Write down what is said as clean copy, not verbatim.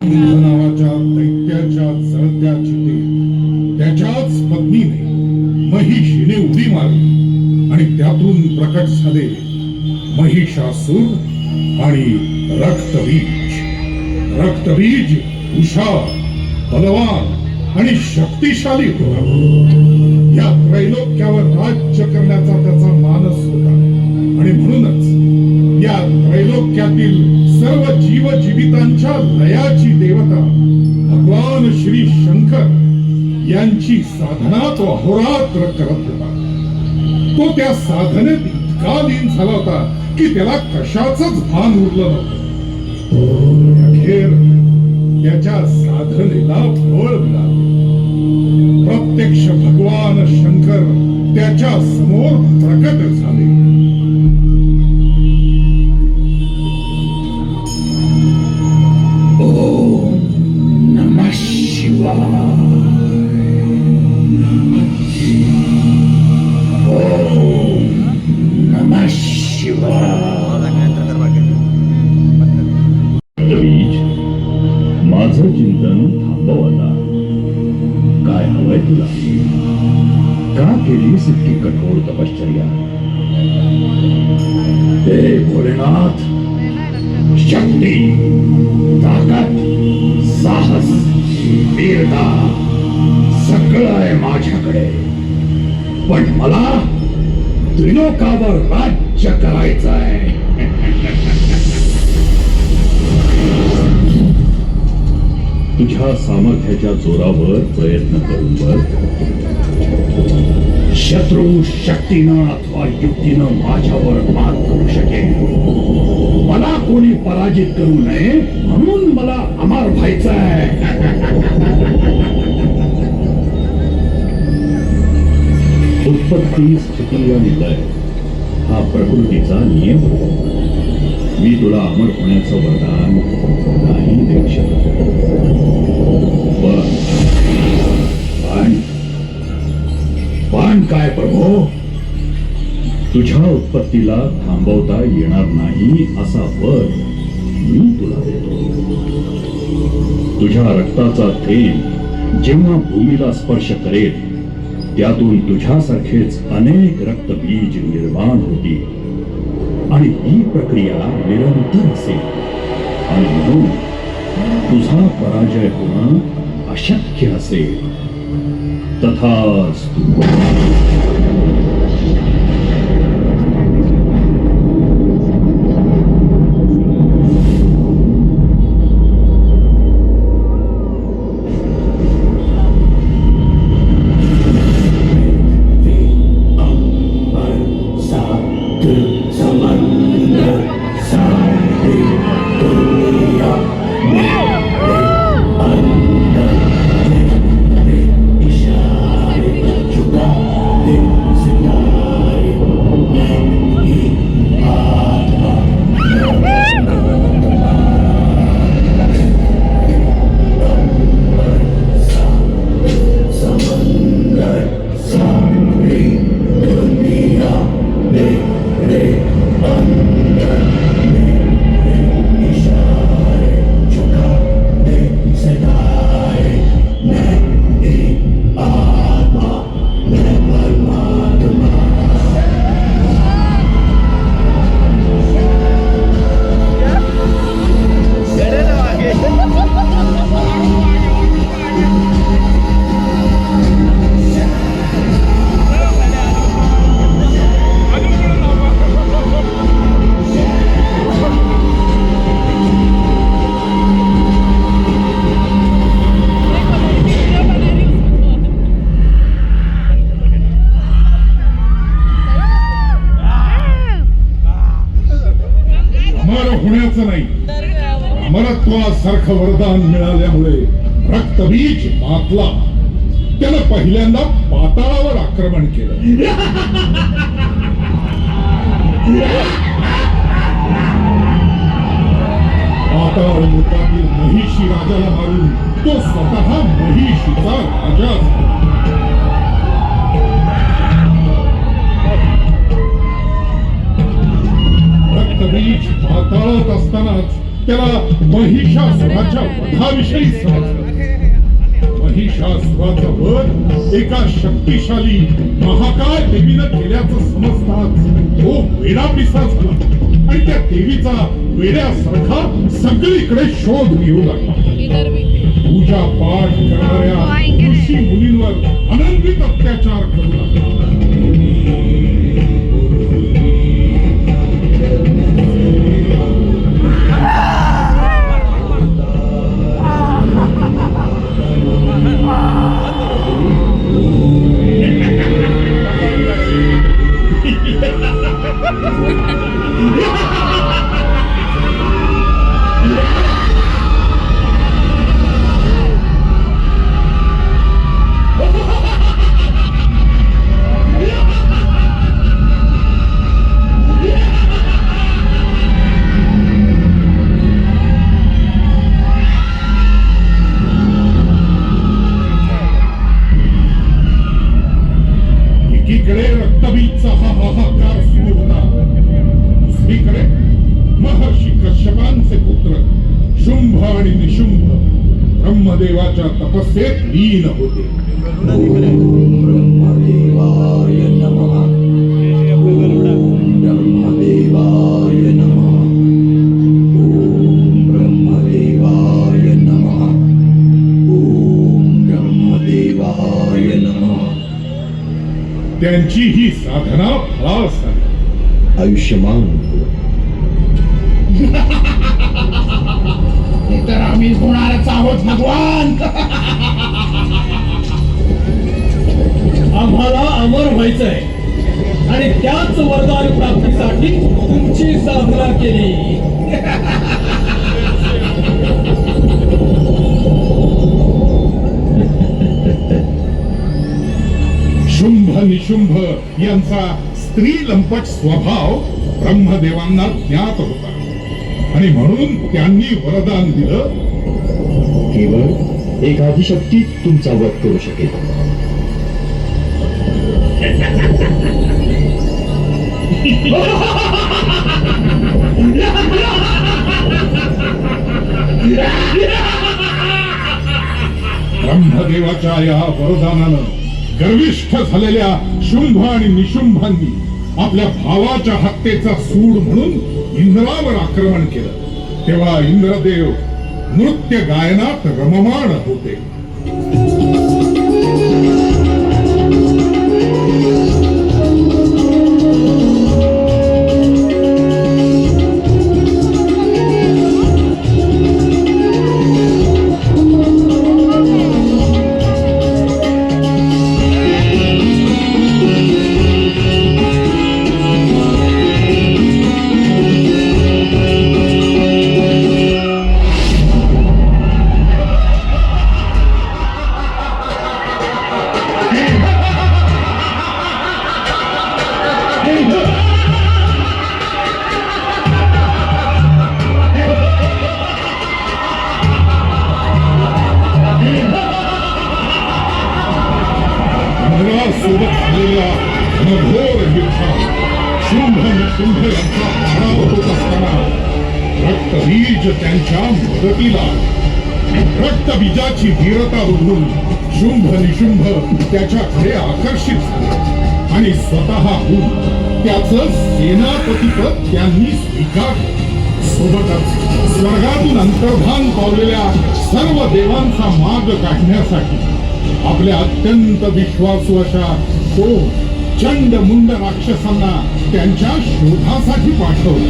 नावाच्या दैत्याच्या जळत्या चितेत त्याच्याच पत्नीने महिषीने उडी मारली आणि त्यातून प्रकट झाले महिषासूर आणि रक्तबीज. रक्तबीज हुशार, बलवान आणि शक्तिशाली होता. या त्रैलोक्यावर राज्य करण्याचा त्याचा मानस होता आणि म्हणूनच या त्रैलोक्यातील सर्व जीवजीवितांच्या लयाची देवता भगवान श्री शंकर यांची साधना तो अहोरात्र करत होता. तो त्या साधनेत इतका लीन झाला होता की त्याला कशाचंच भान उरलं नव्हतं. अखेर त्याच्या साधनेला फळ मिळालं. प्रत्यक्ष भगवान शंकर त्याच्या समोर प्रकट झाले. ओम नमः शिवाय. ओम नमः शिवाय. रक्तबीज, माझं चिंतन थांबव आता. काय हवंय तुला? का केलीस इतकी कठोर तपश्चर्या? हे भोलेनाथ, शक्ती, ताकद, साहस, वीरता सगळं आहे माझ्याकडे, पण मला त्रिलोकावर राज्य करायचं आहे. तुझ्या सामर्थ्याच्या जोरावर प्रयत्न करून बघ. शत्रू शक्तीनं अथवा युक्तीनं माझ्यावर मात करू शकेल. मला कोणी पराजित करू नये म्हणून मला अमर व्हायचं आहे. उत्पत्ती, स्थिती आणि लय हा प्रकृतीचा नियम होता. मी तुला अमर होण्याचं वरदान नाही देऊ शकत. पण काय प्रभू? तुझ्या उत्पत्तीला थांबवता येणार नाही असा वर मी तुला देतो. तुझ्या रक्ताचा थेंब जेव्हा भूमीला स्पर्श करेल त्यातून तुझ्यासारखेच अनेक रक्तबीज निर्माण होतील आणि ही प्रक्रिया निरंतर असेल आणि म्हणून तुझा पराजय होणं अशक्य असेल. तथास्तु. अमरत्वासारखं वरदान मिळाल्यामुळे रक्तबीज मातला. त्यानं पहिल्यांदा पाताळावर आक्रमण केलं. पाताळ लोकातील महिषी राजाला मारून तो स्वतः महिषीचा राजा झाला. रक्तबीज पाताळात असतानाच त्याला महिषासुराच्या वधाविषयी समजलं. महिषासुराचं वध एका शक्तिशाली महाकाय देवीनं केल्याचं समजताच तो वेडा पिसा झाला आणि त्या देवीचा वेड्यासारखा सगळीकडे शोध घेऊ लागला. इधर भी पूजा पाठ करणाऱ्या ऋषी मुलींवर अनन्वित अत्याचार करू लागला. एकीकडे रक्तबीजचा हा हाहाकार सुरू होता, दुसरीकडे महर्षी कश्यपांचे पुत्र शुंभ आणि निशुंभ ब्रह्मदेवाच्या तपस्येत लीन होते. ब्रह्मदेवाय नमः. ब्रह्मदेवाय नमः. ओम ब्रह्मदेवाय नमः. ओम ब्रह्मदेवाय नमः. त्यांची ही साधना फळास आली. आयुष्यमान तर आम्ही होणारच आहोत भगवान. आम्हाला अमर व्हायचंय आणि त्याच वरदान प्राप्तीसाठी तुमची साधना केली. शुंभ निशुंभ यांचा स्त्री लंपट स्वभाव ब्रह्मदेवांना ज्ञात होता आणि म्हणून त्यांनी वरदान दिलं. केवळ एक आदिशक्तीच तुमचा वध करू शकेल. ब्रह्मदेवाच्या या वरदानानं गर्विष्ठ झालेल्या शुंभ आणि निशुंभांनी आपल्या भावाच्या हत्येचा सूड म्हणून इंद्रावर आक्रमण केलं. तेव्हा इंद्रदेव नृत्य गायनात रममाण होते. सोबत झालेल्या घनघोर युद्धात शुंभ निशुंभ यांचा पराभव होत असताना रक्तबीज त्यांच्या मदतीला. रक्तबीजाची वीरता बघून शुंभ निशुंभ त्याच्याकडे आकर्षित झाले आणि स्वतःहून त्याचं सेनापतिपद त्यांनी स्वीकारलं. सोबतच स्वर्गातून अंतर्धान पावलेल्या सर्व देवांचा मार्ग काढण्यासाठी आपल्या अत्यंत विश्वासू अशा तो चंड मुंड राक्षसांना त्यांच्या शोधासाठी पाठवलं.